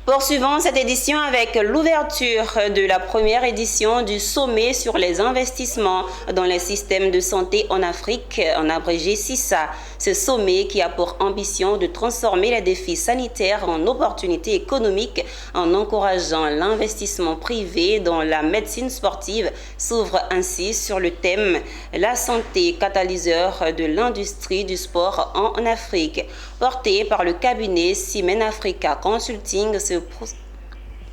Poursuivons cette édition avec l'ouverture de la première édition du sommet sur les investissements dans les systèmes de santé en Afrique, en abrégé SISA. Ce sommet qui a pour ambition de transformer les défis sanitaires en opportunités économiques en encourageant l'investissement privé dans la médecine sportive s'ouvre ainsi sur le thème « La santé, catalyseur de l'industrie du sport en Afrique » porté par le cabinet Siemens Africa Consulting.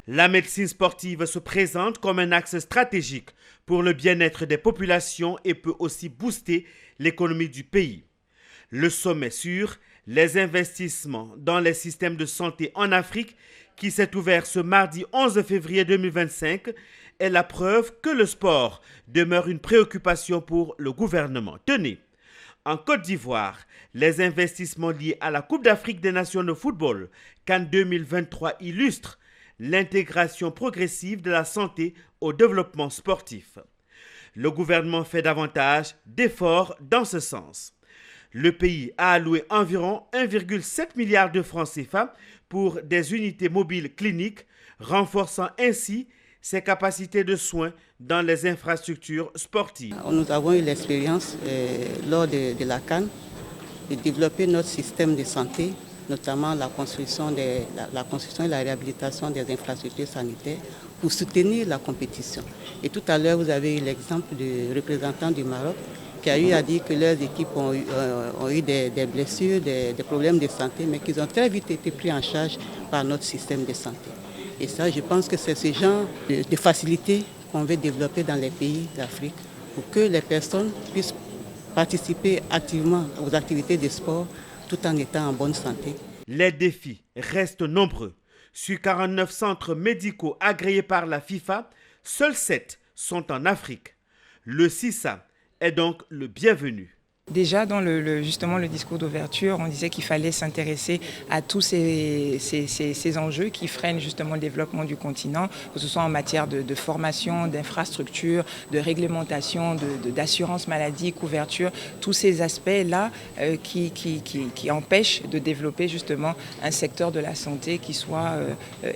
La médecine sportive se présente comme un axe stratégique pour le bien-être des populations et peut aussi booster l'économie du pays. Le sommet sur les investissements dans les systèmes de santé en Afrique, qui s'est ouvert ce mardi 11 février 2025, est la preuve que le sport demeure une préoccupation pour le gouvernement. Tenez, en Côte d'Ivoire, les investissements liés à la Coupe d'Afrique des Nations de football, CAN 2023, illustrent l'intégration progressive de la santé au développement sportif. Le gouvernement fait davantage d'efforts dans ce sens. Le pays a alloué environ 1,7 milliard de francs CFA pour des unités mobiles cliniques, renforçant ainsi ses capacités de soins dans les infrastructures sportives. Nous avons eu l'expérience lors de la CAN de développer notre système de santé, notamment la construction et la réhabilitation des infrastructures sanitaires pour soutenir la compétition. Et tout à l'heure, vous avez eu l'exemple du représentant du Maroc qui a eu à dire que leurs équipes ont eu des blessures, des problèmes de santé, mais qu'ils ont très vite été pris en charge par notre système de santé. Et ça, je pense que c'est ce genre de facilité qu'on veut développer dans les pays d'Afrique pour que les personnes puissent participer activement aux activités de sport tout en étant en bonne santé. Les défis restent nombreux. Sur 49 centres médicaux agréés par la FIFA, seuls 7 sont en Afrique. Le SISA est donc le bienvenu. Déjà, dans justement le discours d'ouverture, on disait qu'il fallait s'intéresser à tous ces enjeux qui freinent justement le développement du continent, que ce soit en matière de formation, d'infrastructure, de réglementation, d'assurance maladie, couverture, tous ces aspects-là qui empêchent de développer justement un secteur de la santé qui soit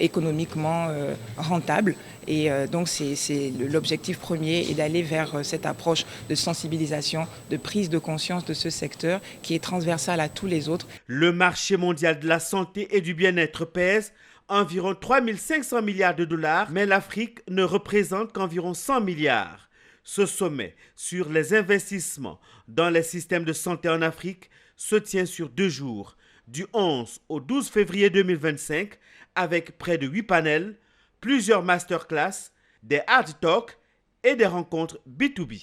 économiquement rentable. Et donc c'est l'objectif premier est d'aller vers cette approche de sensibilisation, de prise de conscience de ce secteur qui est transversal à tous les autres. Le marché mondial de la santé et du bien-être pèse environ 3 500 milliards de dollars, mais l'Afrique ne représente qu'environ 100 milliards. Ce sommet sur les investissements dans les systèmes de santé en Afrique se tient sur 2 jours, du 11 au 12 février 2025, avec près de 8 panels, plusieurs masterclass, des hard talks et des rencontres B2B.